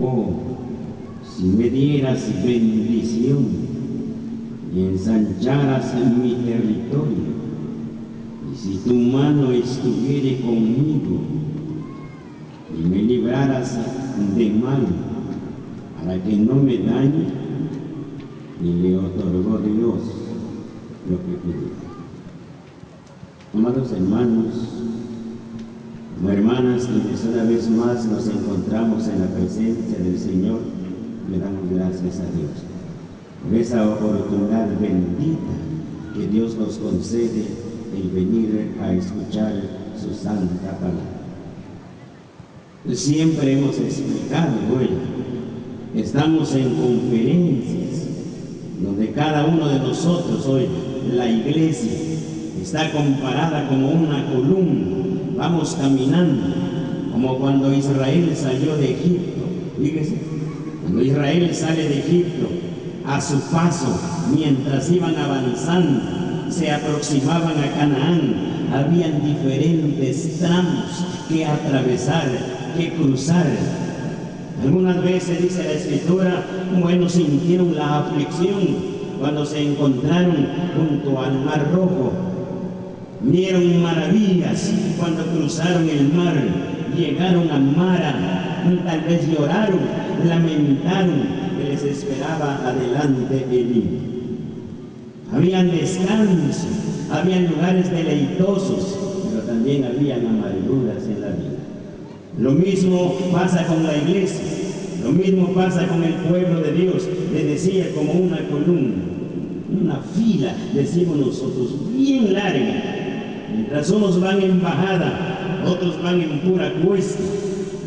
Oh, si me dieras bendición y ensancharas en mi territorio, y si tu mano estuviere conmigo y me libraras de mal, para que no me dañe, y le otorgó Dios lo que pidió. Amados hermanos, como hermanas, quienes una vez más nos encontramos en la presencia del Señor, le damos gracias a Dios por esa oportunidad bendita que Dios nos concede el venir a escuchar su santa palabra. Siempre hemos explicado, estamos en conferencias donde cada uno de nosotros hoy, la iglesia, está comparada como una columna. Vamos caminando, como cuando Israel salió de Egipto. Fíjese, cuando Israel sale de Egipto, a su paso, mientras iban avanzando, se aproximaban a Canaán, habían diferentes tramos que atravesar, que cruzar. Algunas veces, dice la Escritura, sintieron la aflicción cuando se encontraron junto al Mar Rojo. Vieron maravillas cuando cruzaron el mar, llegaron a Mara, tal vez lloraron, lamentaron que les esperaba adelante Elí. Habían descanso, habían lugares deleitosos, pero también habían amarguras en la vida. Lo mismo pasa con la iglesia, lo mismo pasa con el pueblo de Dios. Les decía, como una columna, una fila, decimos nosotros, bien larga. Mientras unos van en bajada, otros van en pura cuesta.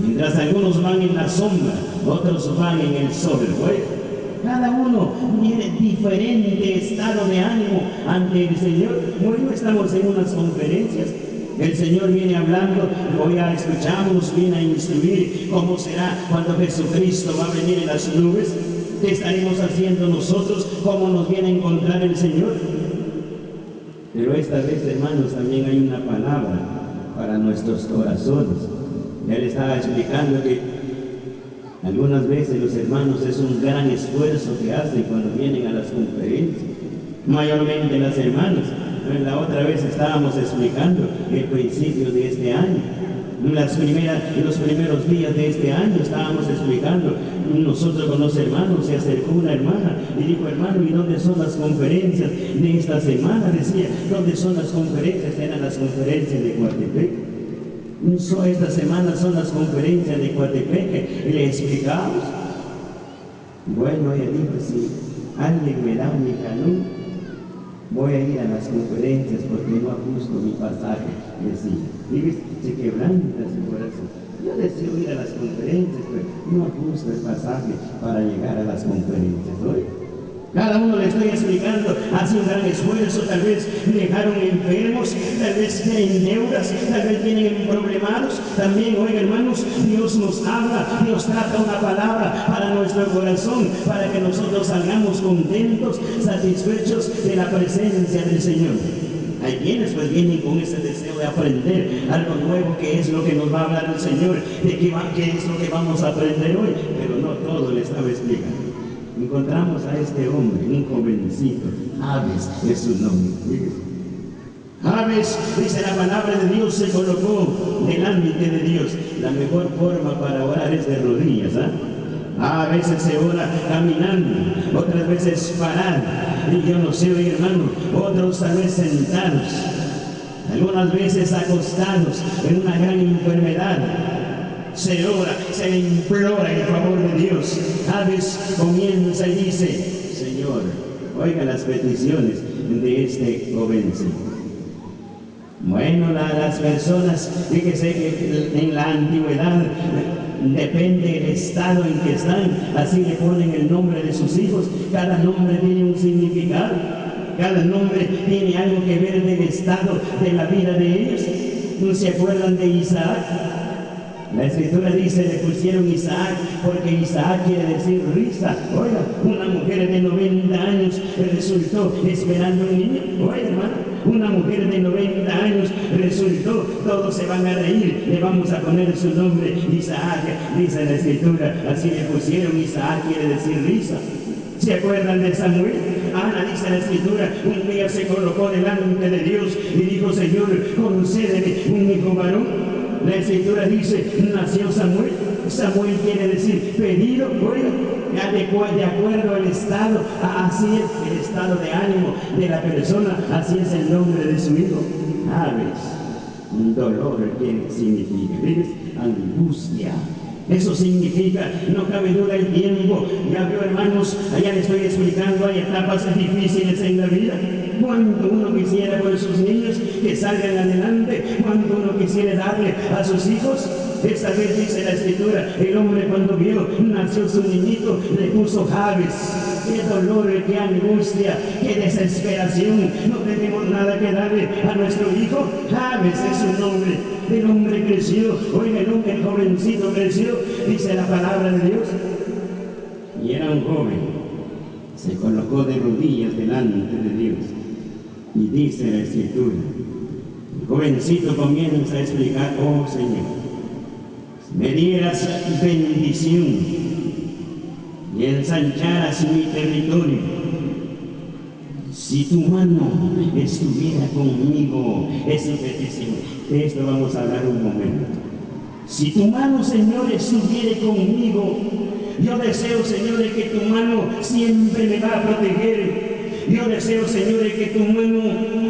Mientras algunos van en la sombra, otros van en el sol. Cada uno tiene diferente estado de ánimo ante el Señor. Estamos en unas conferencias. El Señor viene hablando, escuchamos, viene a instruir cómo será cuando Jesucristo va a venir en las nubes. ¿Qué estaremos haciendo nosotros? ¿Cómo nos viene a encontrar el Señor? Pero esta vez, hermanos, también hay una palabra para nuestros corazones. Ya le estaba explicando que algunas veces los hermanos es un gran esfuerzo que hacen cuando vienen a las conferencias, mayormente las hermanas. La otra vez estábamos explicando el principio de este año. En los primeros días de este año estábamos explicando, nosotros con los hermanos, se acercó una hermana y dijo: hermano, ¿y dónde son las conferencias de esta semana? Decía, ¿dónde son las conferencias? Eran las conferencias de Coatepec. Esta semana son las conferencias de Coatepec, y le explicamos. Bueno, ella dijo: si alguien me da mi canú, voy a ir a las conferencias porque no ajusto mi pasaje. Decía, fíjese, se quebranta su corazón. Yo deseo ir a las conferencias, pero no ajusto el pasaje para llegar a las conferencias. Cada uno le estoy explicando, hace un gran esfuerzo, tal vez dejaron enfermos, tal vez tienen deudas, tal vez tienen problemados. También, hermanos, Dios nos habla, Dios trata una palabra para nuestro corazón, para que nosotros salgamos contentos, satisfechos de la presencia del Señor. Hay quienes pues vienen con ese deseo de aprender algo nuevo, que es lo que nos va a hablar el Señor, de qué es lo que vamos a aprender hoy, pero no todo le estaba explicando. Encontramos a este hombre, un jovencito, Jabes es su nombre. Jabes, dice la palabra de Dios, se colocó delante de Dios. La mejor forma para orar es de rodillas. A veces se ora caminando, otras veces parado, y yo no sé, hermano, otros tal vez sentados, algunas veces acostados en una gran enfermedad. Se ora, se le implora el favor de Dios. Jabes comienza y dice: Señor, oiga las peticiones de este jovencito. Bueno, las personas, fíjese que en la antigüedad, depende del estado en que están, así le ponen el nombre de sus hijos. Cada nombre tiene un significado, cada nombre tiene algo que ver del estado de la vida de ellos. ¿No se acuerdan de Isaac? La escritura dice, le pusieron Isaac, porque Isaac quiere decir risa. Oiga, una mujer de 90 años resultó esperando un niño. Oiga, hermano, una mujer de 90 años resultó, todos se van a reír, le vamos a poner su nombre, Isaac, dice la escritura, así le pusieron, Isaac quiere decir risa. ¿Se acuerdan de Samuel? Ana, dice la escritura, un día se colocó delante de Dios y dijo, Señor, concédeme un hijo varón. La escritura dice, nació Samuel. Samuel quiere decir pedido, oiga, de acuerdo al estado, así es el estado de ánimo de la persona, así es el nombre de su hijo. Aves, un dolor, ¿qué significa? ¿Ves? Angustia. Eso significa, no cabe duda, el tiempo. Ya veo, hermanos, allá les estoy explicando, hay etapas difíciles en la vida. Cuánto uno quisiera por sus niños que salgan adelante, cuánto uno quisiera darle a sus hijos. Esta vez dice la escritura, el hombre cuando vio, nació su niñito, le puso Jabes. Qué dolor, qué angustia, qué desesperación. No tenemos nada que darle a nuestro hijo. Jabes es su nombre. El hombre creció, oiga, el jovencito creció, dice la palabra de Dios. Y era un joven, se colocó de rodillas delante de Dios. Y dice la escritura, el jovencito comienza a explicar, oh Señor, si me dieras bendición y ensancharas mi territorio, si tu mano estuviera conmigo, es su petición. De esto vamos a hablar un momento. Si tu mano, Señor, estuviera conmigo, yo deseo, Señor, que tu mano siempre me va a proteger. Yo deseo, Señor, que tu mano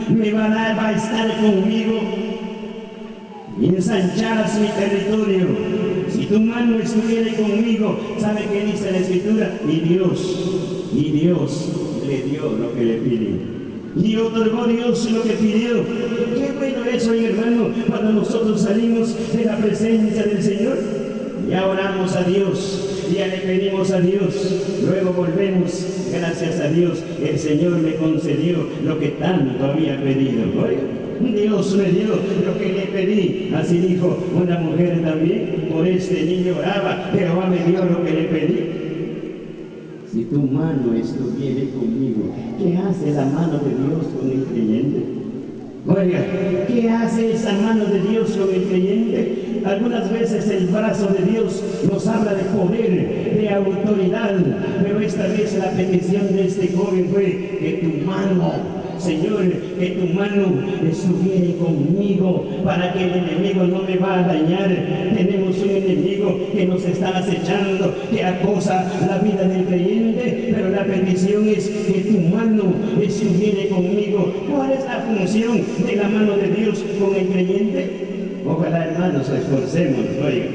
me va a estar conmigo. Y ensancharas mi territorio. Si tu mano estuviera conmigo, ¿sabe qué dice la escritura? Y Dios le dio lo que le pidió. Y otorgó Dios lo que pidió. Qué bueno eso, mi hermano, cuando nosotros salimos de la presencia del Señor. Ya oramos a Dios, ya le pedimos a Dios, luego volvemos, gracias a Dios, el Señor me concedió lo que tanto había pedido. Oiga, Dios me dio lo que le pedí. Así dijo una mujer también, por este niño oraba, Jehová me dio lo que le pedí. Si tu mano estuviera conmigo, ¿qué hace la mano de Dios con el creyente? Oiga, ¿qué hace esa mano de Dios con el creyente? Algunas veces el brazo de Dios nos habla de poder, de autoridad, pero esta vez la petición de este joven fue que tu mano, Señor, que tu mano estuviera conmigo para que el enemigo no me va a dañar. Tenemos un enemigo que nos está acechando, que acosa la vida del creyente, pero la petición es que tu mano estuviera conmigo. ¿Cuál es la función de la mano de Dios con el creyente? Ojalá, hermanos, nos esforcemos, oiga.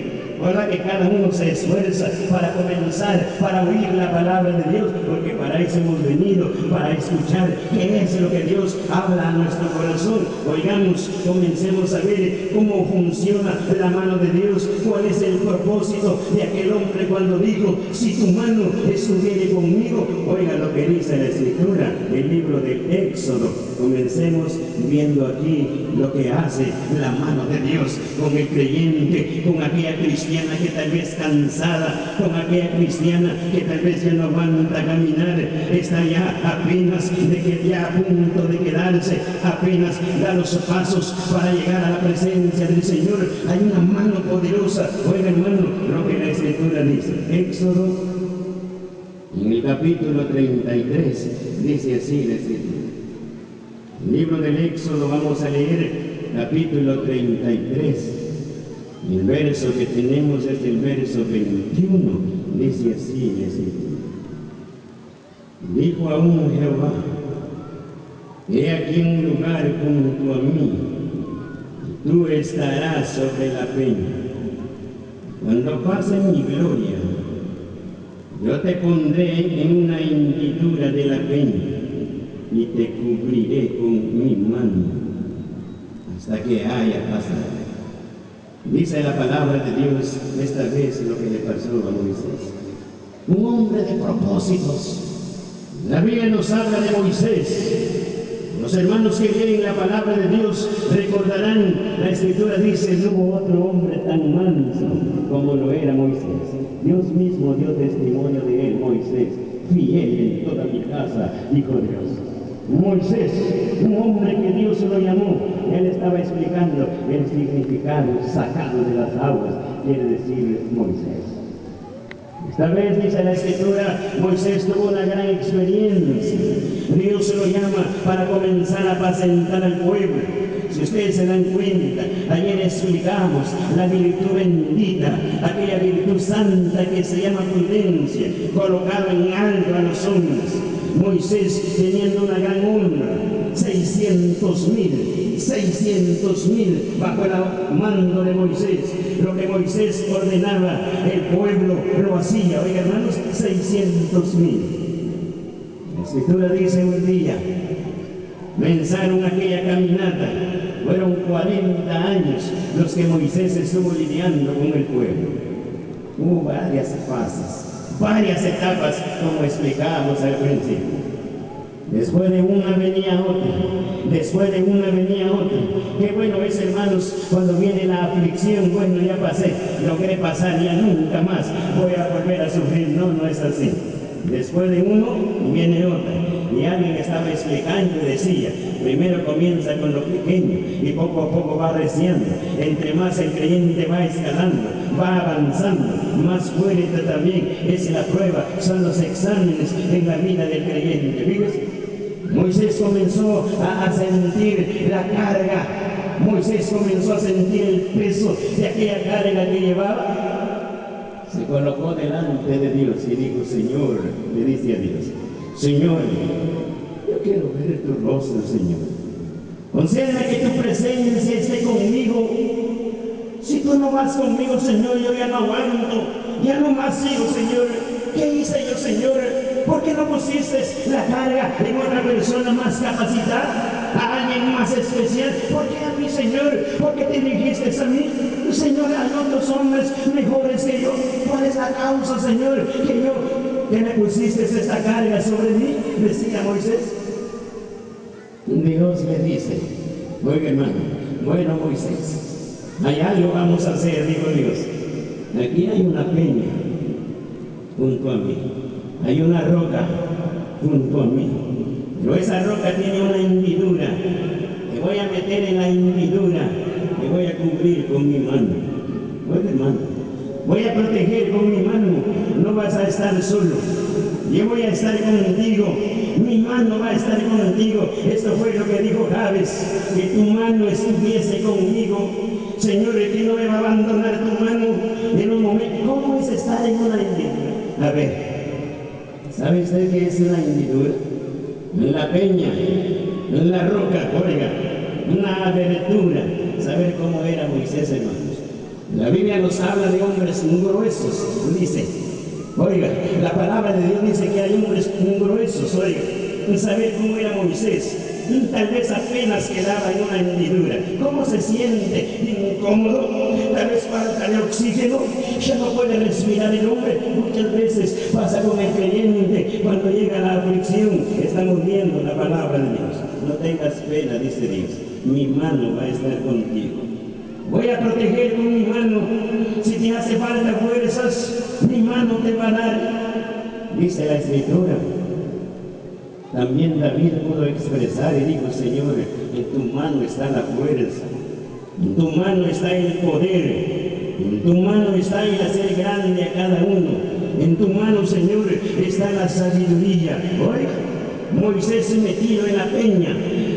Ojalá que cada uno se esfuerza para comenzar, para oír la palabra de Dios, porque para eso hemos venido, para escuchar qué es lo que Dios habla a nuestro corazón. Oigamos, comencemos a ver cómo funciona la mano de Dios, cuál es el propósito de aquel hombre cuando dijo, si tu mano estuviera conmigo. Oiga lo que dice la escritura, el libro de Éxodo. Comencemos viendo aquí lo que hace la mano de Dios con el creyente, con aquella cristiana que tal vez cansada, con aquella cristiana que tal vez ya no aguanta caminar, está ya apenas a punto de quedarse, apenas da los pasos para llegar a la presencia del Señor. Hay una mano poderosa. Oiga, hermano, lo que la escritura dice, Éxodo, en el capítulo 33, dice así la escritura. El libro del Éxodo, vamos a leer capítulo 33. El verso que tenemos es el verso 21. Dice así, dijo aún Jehová, he aquí un lugar junto a mí, y tú estarás sobre la peña. Cuando pase mi gloria, yo te pondré en una hendidura de la peña, y te cubriré con mi mano hasta que haya pasado. Dice la palabra de Dios esta vez lo que le pasó a Moisés. Un hombre de propósitos. La Biblia nos habla de Moisés. Los hermanos que leen la palabra de Dios recordarán, la Escritura dice, no hubo otro hombre tan manso como lo era Moisés. Dios mismo dio testimonio de él, Moisés, fiel en toda mi casa, dijo Dios. Moisés, un hombre que Dios lo llamó, él estaba explicando el significado sacado de las aguas, quiere decir Moisés. Esta vez, dice la Escritura, Moisés tuvo una gran experiencia. Dios se lo llama para comenzar a apacentar al pueblo. Si ustedes se dan cuenta, ayer explicamos la virtud bendita, aquella virtud santa que se llama prudencia, colocada en alto a los hombres. Moisés teniendo una gran honra, 600,000 bajo el mando de Moisés. Lo que Moisés ordenaba, el pueblo lo hacía. Oiga, hermanos, 600,000. La Escritura dice un día, comenzaron aquella caminata. Fueron 40 años los que Moisés estuvo lidiando con el pueblo. Hubo varias fases, varias etapas, como explicábamos al principio. Después de una venía otra, después de una venía otra. Qué bueno es, hermanos, cuando viene la aflicción, bueno, ya pasé, logré pasar, ya nunca más voy a volver a sufrir. No, no es así. Después de uno, viene otra. Y alguien estaba explicando y decía, primero comienza con lo pequeño y poco a poco va creciendo. Entre más el creyente va escalando, va avanzando, más fuerte también es la prueba, son los exámenes en la vida del creyente. ¿Fíjese? Moisés comenzó a sentir la carga. Moisés comenzó a sentir el peso de aquella carga que llevaba. Se colocó delante de Dios y dijo, Señor, le dice a Dios, Señor, yo quiero ver tu rostro, Señor. Concédeme que tu presencia esté conmigo. Si tú no vas conmigo, Señor, yo ya no aguanto, ya no más sigo, Señor. ¿Qué hice yo, Señor? ¿Por qué no pusiste la carga en otra persona más capacitada? ¿A alguien más especial? ¿Por qué a mí, Señor? ¿Por qué te dijiste a mí? Señor, hay otros hombres mejores que yo. ¿Cuál es la causa, Señor, que me pusiste esta carga sobre mí? Decía Moisés. Dios le dice, oiga, hermano, bueno, Moisés, hay algo vamos a hacer, dijo Dios. Aquí hay una peña junto a mí, hay una roca junto a mí, pero esa roca tiene una hendidura. Te voy a meter en la hendidura, te voy a cubrir con mi mano. Oiga, hermano, voy a proteger con mi mano, no vas a estar solo, yo voy a estar contigo, mi mano va a estar contigo. Esto fue lo que dijo Jabes, que tu mano estuviese conmigo. Señor, que no me va a abandonar tu mano en un momento. ¿Cómo es estar en una hendidura? A ver, ¿sabe usted qué es una hendidura? En la peña, en la roca, oiga, una abertura. ¿Saber cómo era Moisés, hermanos? La Biblia nos habla de hombres gruesos, dice. Oiga, la palabra de Dios dice que hay hombres gruesos, oiga. Saber cómo era Moisés, tal vez apenas quedaba en una hendidura. ¿Cómo se siente? Incómodo, tal vez falta de oxígeno, ya no puede respirar el hombre. Muchas veces pasa con el creyente cuando llega la aflicción. Estamos viendo la palabra de Dios. No tengas pena, dice Dios, mi mano va a estar contigo. Voy a proteger con mi mano. Si te hace falta fuerzas, mi mano te va a dar. Dice la Escritura. También David pudo expresar y dijo, Señor, en tu mano está la fuerza, en tu mano está el poder, en tu mano está el hacer grande a cada uno, en tu mano, Señor, está la sabiduría. Oiga, Moisés metido en la peña,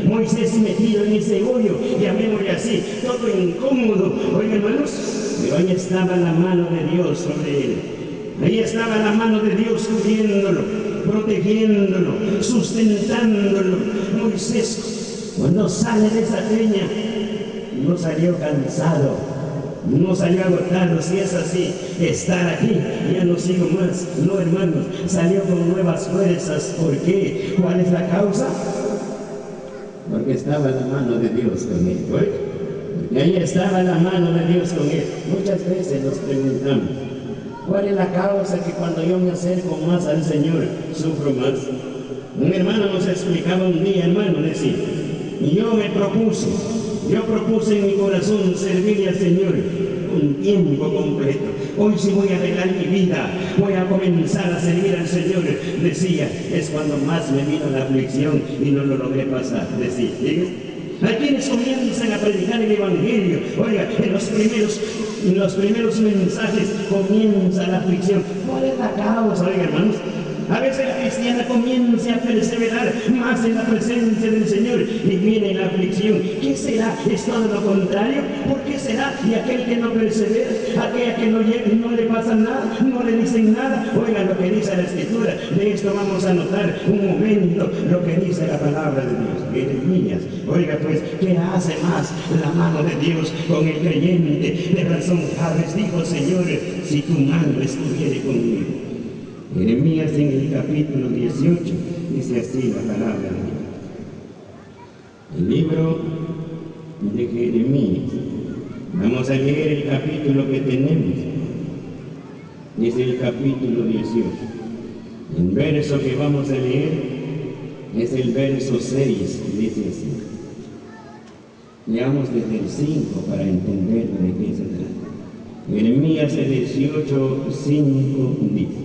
Moisés metido en ese hoyo, llamémosle así, todo incómodo. Oiga, hermanos, pero ahí estaba la mano de Dios sobre él. Ahí estaba la mano de Dios cubriéndolo, protegiéndolo, sustentándolo. Moisés, cuando sale de esa peña, no salió cansado, no salió agotado. Si es así, estar aquí, ya no sigo más. No, hermanos, salió con nuevas fuerzas. ¿Por qué? ¿Cuál es la causa? Porque estaba la mano de Dios con él. Porque ahí estaba la mano de Dios con él. Muchas veces nos preguntamos, ¿cuál es la causa que cuando yo me acerco más al Señor, sufro más? Un hermano nos explicaba un día, hermano, decía, yo propuse en mi corazón servirle al Señor un tiempo completo. Hoy sí voy a arreglar mi vida, voy a comenzar a servir al Señor, decía. Es cuando más me vino la aflicción y no lo logré pasar, decía. Hay quienes comienzan a predicar el Evangelio. Oiga, en los primeros mensajes comienza la aflicción. ¿Cuál es la causa, oiga, hermanos? A veces la cristiana comienza a perseverar más en la presencia del Señor y viene la aflicción. ¿Qué será? ¿Es todo lo contrario? ¿Por qué será? Y aquel que no persevera, aquella que no le pasa nada, no le dicen nada. Oiga lo que dice la Escritura. De esto vamos a notar un momento lo que dice la palabra de Dios. Jeremías. Oiga pues, ¿qué hace más la mano de Dios con el creyente? De razón, Jabes dijo, Señor, si tu mano estuviere conmigo. Jeremías en el capítulo 18 dice así la palabra de Dios. El libro de Jeremías. Vamos a leer el capítulo que tenemos. Dice el capítulo 18. El verso que vamos a leer es el verso 6, dice así. Leamos desde el 5 para entender de qué se trata. Jeremías 18, 5 dice.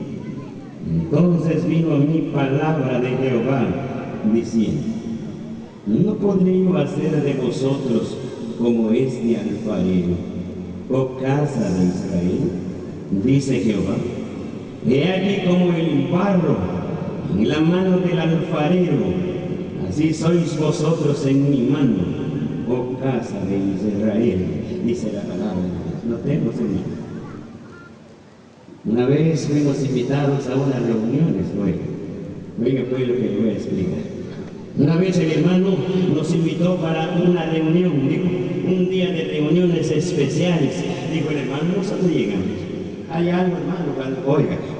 Entonces vino a mí palabra de Jehová, diciendo, ¿no podré yo hacer de vosotros como este alfarero, oh casa de Israel? Dice Jehová, he aquí como el barro en la mano del alfarero, así sois vosotros en mi mano, oh casa de Israel, dice la palabra de Dios. Notemos, hermanos. Una vez fuimos invitados a unas reuniones, oiga pues lo que le voy a explicar. Una vez el hermano nos invitó para una reunión, dijo, un día de reuniones especiales. Dijo el hermano, nosotros llegamos. Hay algo, hermano,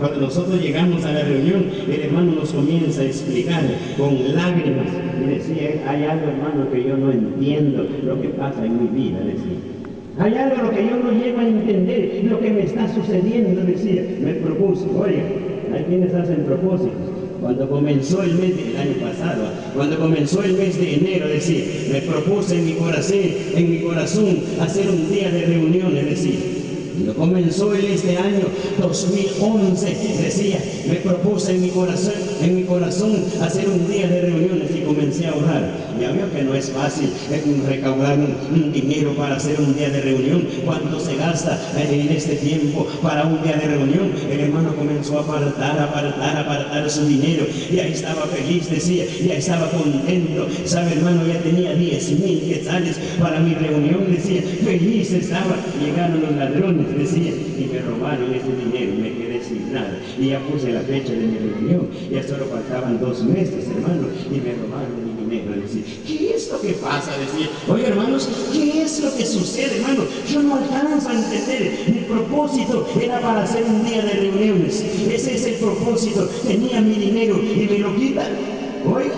cuando nosotros llegamos a la reunión, el hermano nos comienza a explicar con lágrimas. Y decía, hay algo, hermano, que yo no entiendo lo que pasa en mi vida, decía. Hay algo lo que yo no llego a entender, lo que me está sucediendo, decía. Me propuse, oiga, hay quienes hacen propósitos. Cuando comenzó el mes del año pasado, cuando comenzó el mes de enero, decía, me propuse en mi corazón hacer un día de reuniones, decía. Cuando comenzó este año 2011, decía, me propuse en mi corazón hacer un día de reuniones y comencé a orar. Ya veo que no es fácil recaudar un dinero para hacer un día de reunión. ¿Cuánto se gasta en este tiempo para un día de reunión? El hermano comenzó a apartar su dinero. Y ahí estaba feliz, decía, ya estaba contento. ¿Sabe, hermano? Ya tenía 10,000 quetzales para mi reunión, decía. Feliz estaba. Llegaron los ladrones, decía, y me robaron ese dinero. Me quedé sin nada. Y ya puse la fecha de mi reunión. Ya solo faltaban 2 meses, hermano, y me robaron mi dinero, decía. ¿Qué es lo que pasa? Decía. Oye, hermanos, ¿qué es lo que sucede, hermano? Yo no alcanzo a entender. Mi propósito era para hacer un día de reuniones. Ese es el propósito. Tenía mi dinero y me lo quitan. Oiga,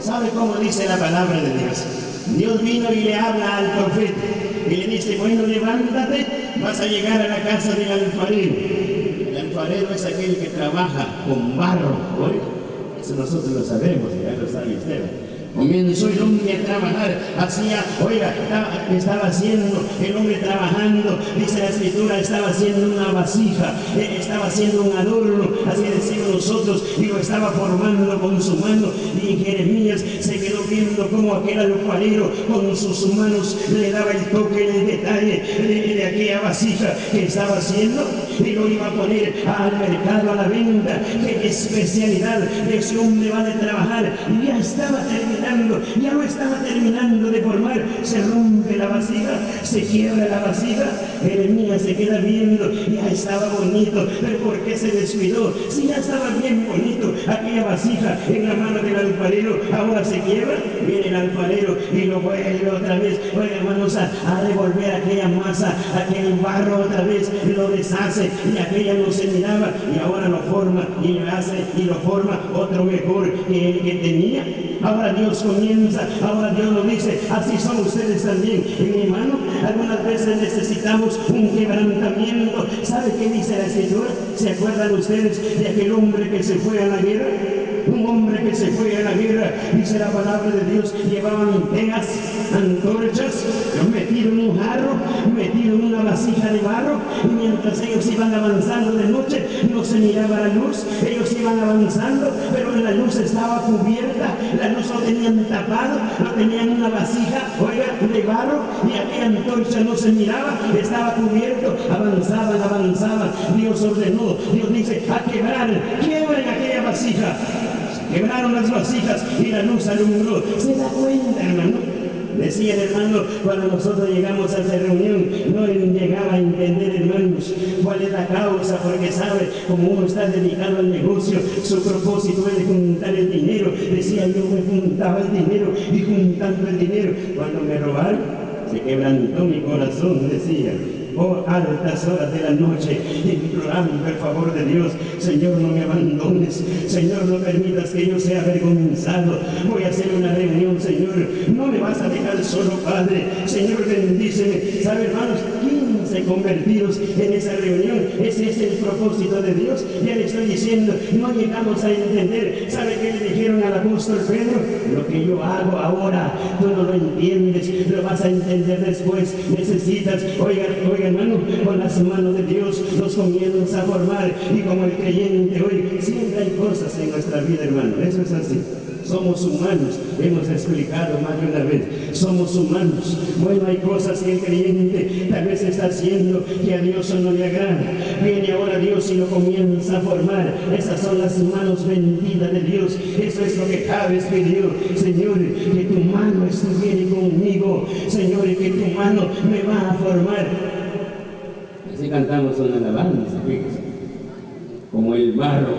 ¿sabe cómo dice la palabra de Dios? Dios vino y le habla al profeta y le dice, bueno, levántate, vas a llegar a la casa del alfarero. El alfarero es aquel que trabaja con barro. Oiga, eso nosotros lo sabemos, ya lo sabe usted. Comenzó el hombre a trabajar, estaba haciendo, el hombre trabajando, dice la Escritura, estaba haciendo una vasija, estaba haciendo un adorno, así decimos nosotros, y lo estaba formando con su mano. Y Jeremías se quedó viendo cómo aquel alfarero con sus manos le daba el toque, el detalle de aquella vasija que estaba haciendo, y lo iba a poner al mercado, a la venta. Qué especialidad de ese hombre va de trabajar, y ya estaba terminando. Ya no estaba terminando de formar, se rompe la vasija, se quiebra la vasija. Jeremías se queda viendo, ya estaba bonito, pero ¿por qué se descuidó? Si ya estaba bien bonito aquella vasija en la mano del alfarero, ahora se quiebra. Viene el alfarero y lo vuelve otra vez, oiga, hermanos, a devolver aquella masa, aquel barro otra vez, lo deshace y aquella no se miraba y ahora lo forma forma y lo hace y lo forma otro mejor que el que tenía. Ahora Dios comienza, ahora Dios lo dice, así son ustedes también. En mi hermano, algunas veces necesitamos un quebrantamiento. ¿Sabe qué dice la Escritura? ¿Se acuerdan ustedes de aquel hombre que se fue a la guerra? Un hombre que se fue a la guerra, dice la palabra de Dios, llevaban teas, antorchas, metido en un jarro, metido en una vasija de barro, y mientras ellos iban avanzando de noche, no se miraba la luz, ellos iban avanzando, pero la luz estaba cubierta, la luz lo tenían tapado, lo tenían en una vasija, oiga, de barro, y aquella antorcha no se miraba, estaba cubierto, avanzaban, Dios ordenó, Dios dice, a quebrar, quiebren aquella vasija. Quebraron las vasijas y la luz alumbró. ¿Se da cuenta, hermano? Decía el hermano, cuando nosotros llegamos a esa reunión, no llegaba a entender, hermanos, cuál es la causa, porque sabe, como uno está dedicado al negocio, su propósito es de juntar el dinero. Decía, yo me juntaba el dinero y juntando el dinero. Cuando me robaron, se quebrantó mi corazón, decía. Oh, altas horas de la noche, implorando el favor de Dios. Señor, no me abandones. Señor, no permitas que yo sea avergonzado. Voy a hacer una reunión, Señor. No me vas a dejar solo, Padre. Señor, bendíceme. ¿Sabe, hermanos? 15 convertidos en esa reunión. Ese es el propósito de Dios. Ya le estoy diciendo, no llegamos a entender. ¿Sabe qué le dijeron al apóstol Pedro? Lo que yo hago ahora, tú no lo entiendes. Lo vas a entender después. Necesitas, oiga, hermano, con las manos de Dios nos comienza a formar, y como el creyente hoy, siempre hay cosas en nuestra vida, hermano, eso es así. Somos humanos, hemos explicado más de una vez, somos humanos. Bueno, hay cosas que el creyente tal vez está haciendo que a Dios no le agrada. Viene ahora Dios y lo comienza a formar. Esas son las manos benditas de Dios. Eso es lo que Jabes pidió. Señor, que tu mano estuviera conmigo. Señor, que tu mano me va a formar. Así cantamos una alabanza, fíjese. Como el barro,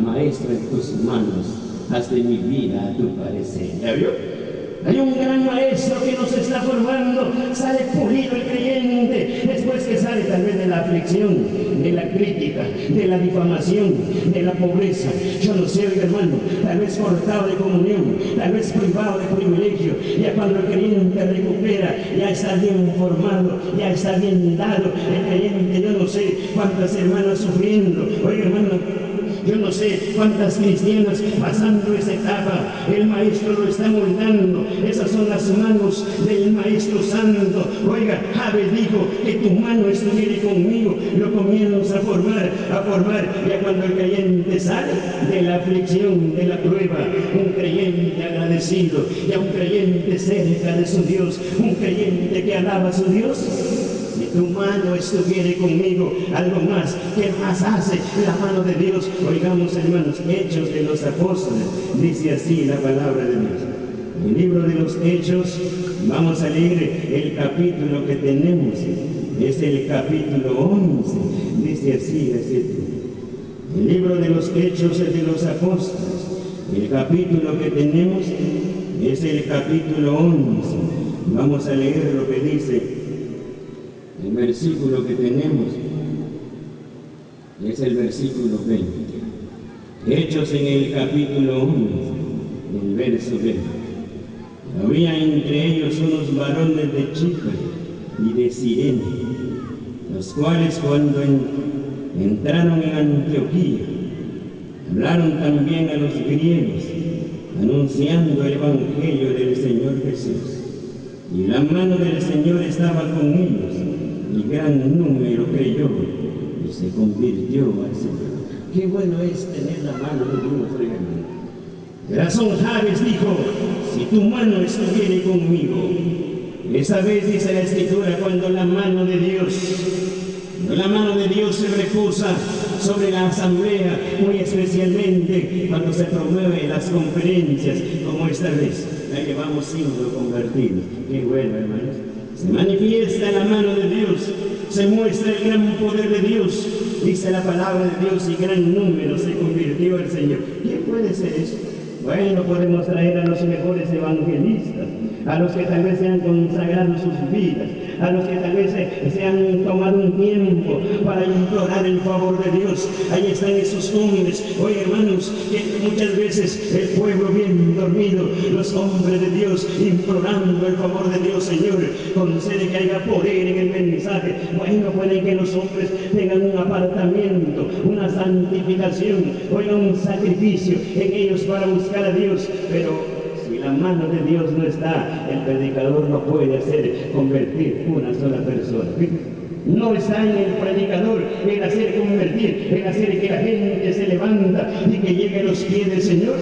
maestro en tus manos, haz de mi vida a tu parecer. ¿Ya vio? Hay un gran maestro que nos está formando. Sale pulido el creyente después que sale tal vez de la aflicción, de la crítica, de la difamación, de la pobreza. Yo no sé, oiga, hermano, tal vez cortado de comunión, tal vez privado de privilegio. Ya cuando el creyente recupera, ya está bien formado, ya está bien dado. El creyente, yo no sé cuántas hermanas sufriendo. Oiga, hermano, yo no sé cuántas cristianas pasando esa etapa, el maestro lo está moldando. Esas son las manos del maestro santo. Oiga, Jabes dijo, que tu mano estuviera conmigo. Lo comienza a formar. Ya cuando el creyente sale de la aflicción, de la prueba, un creyente agradecido, ya un creyente cerca de su Dios, un creyente que alaba a su Dios. Si tu mano estuviera conmigo, algo más, ¿qué más hace la mano de Dios? Oigamos, hermanos, Hechos de los Apóstoles, dice así la palabra de Dios. El libro de los Hechos, vamos a leer el capítulo que tenemos, es el capítulo 11, dice así la Escritura. El libro de los Hechos de los Apóstoles, el capítulo que tenemos es el capítulo 11. Vamos a leer lo que dice. El versículo que tenemos es el versículo 20. Hechos en el capítulo 11, el verso 20. Había entre ellos unos varones de Chipre y de Cirene, los cuales cuando entraron en Antioquía, hablaron también a los griegos, anunciando el evangelio del Señor Jesús. Y la mano del Señor estaba con ellos, y gran número creyó y se convirtió al Señor. Qué bueno es tener la mano de Dios, hermano. Razón Jabes dijo, si tu mano estuviera conmigo. Esa vez dice la Escritura, cuando la mano de Dios se reposa sobre la asamblea, muy especialmente cuando se promueven las conferencias como esta vez. Ya llevamos 5 convertidos. Qué bueno, hermanos. Se manifiesta la mano de Dios, se muestra el gran poder de Dios, dice la palabra de Dios, y gran número se convirtió al Señor. ¿Qué puede ser eso? Bueno, podemos traer a los mejores evangelistas, a los que tal vez se han consagrado sus vidas, a los que tal vez se han tomado un tiempo para implorar el favor de Dios. Ahí están esos hombres, oye hermanos, que muchas veces el pueblo bien dormido, los hombres de Dios implorando el favor de Dios. Señor, concede que haya poder en el mensaje. Bueno, pueden que los hombres tengan un apartamiento, una santificación, oiga, un sacrificio en ellos para buscar a Dios, pero si la mano de Dios no está, el predicador no puede hacer convertir una sola persona. No está en el predicador en hacer convertir, en hacer que la gente se levanta y que llegue a los pies del Señor.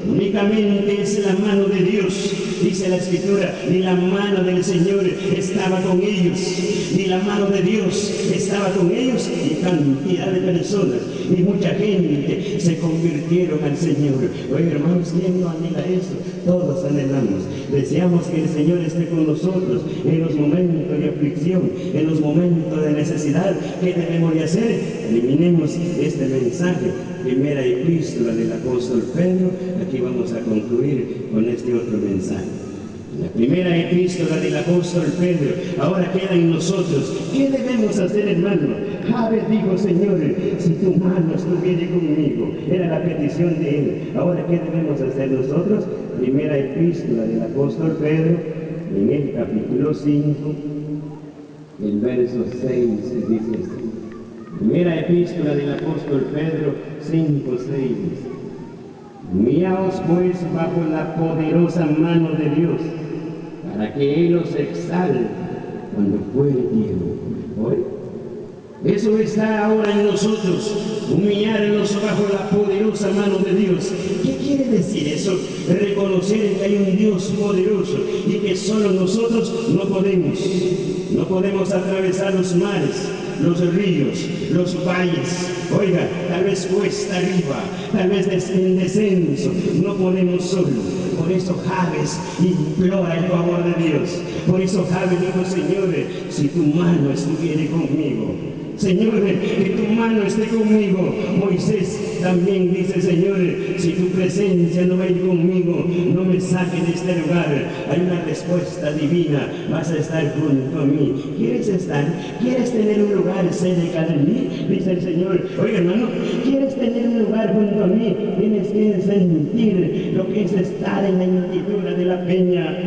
Únicamente es la mano de Dios. Dice la Escritura, y la mano del Señor estaba con ellos, y la mano de Dios estaba con ellos, y cantidad de personas, y mucha gente se convirtieron al Señor. Oye hermanos, ¿quién no anhela eso? Todos anhelamos, deseamos que el Señor esté con nosotros en los momentos de aflicción, en los momentos de necesidad. ¿Qué debemos de hacer? Eliminemos este mensaje, primera epístola del apóstol Pedro. Aquí vamos a concluir con este otro mensaje. La primera epístola del apóstol Pedro, ahora queda en nosotros. ¿Qué debemos hacer, hermano? Javes dijo, Señor, si tu mano estuviera conmigo. Era la petición de él. Ahora, ¿qué debemos hacer nosotros? Primera epístola del apóstol Pedro, en el capítulo 5, el verso 6, dice así. Primera epístola del apóstol Pedro, 5, 6, dice: Humillaos pues bajo la poderosa mano de Dios, para que Él os exalte cuando fuere tiempo. ¿Oye? Eso está ahora en nosotros, humillarnos bajo la poderosa mano de Dios. ¿Qué quiere decir eso? Reconocer que hay un Dios poderoso y que solo nosotros no podemos atravesar los mares, los ríos, los valles. Oiga, tal vez cuesta arriba, tal vez en descenso, no podemos solo. Por eso Javes implora el favor de Dios. Por eso Javes dijo, Señor, si tu mano estuviera conmigo. Señor, que tu mano esté conmigo. Moisés también dice, Señor, si tu presencia no va a ir conmigo, no me saques de este lugar. Hay una respuesta divina, vas a estar junto a mí. ¿Quieres estar? ¿Quieres tener un lugar cerca de mí? Dice el Señor. Oiga, hermano, ¿quieres tener un lugar junto a mí? Tienes que sentir lo que es estar en la hendidura de la peña,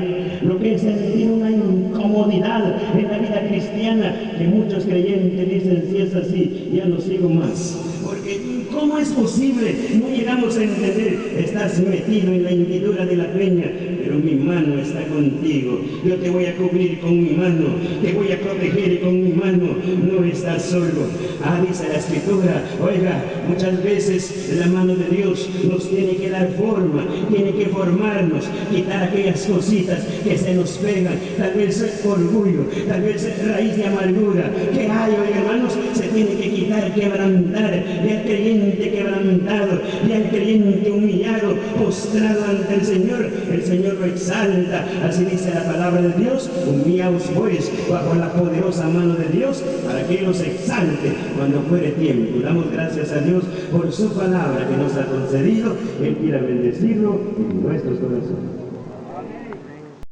lo que es sentir una incomodidad en la vida cristiana, que muchos creyentes dicen, si es así, ya no sigo más. Porque ¿cómo es posible? No llegamos a entender. Estás metido en la hendidura de la peña, pero mi mano está contigo. Yo te voy a cubrir con mi mano, te voy a proteger con mi mano. No estás solo. Dice la Escritura, oiga, muchas veces la mano de Dios nos tiene que dar forma, tiene que formarnos, quitar aquellas cositas que se nos pegan, tal vez orgullo, tal vez raíz de amargura. ¿Qué hay, oiga, hermanos? Se tiene que quitar, quebrantar. Y al creyente quebrantado, y al creyente humillado, postrado ante el Señor lo exalta. Así dice la palabra de Dios: humillaos pues bajo la poderosa mano de Dios, para que Él os exalte cuando fuere tiempo. Damos gracias a Dios por su palabra que nos ha concedido. Él quiera bendecirlo en nuestros corazones.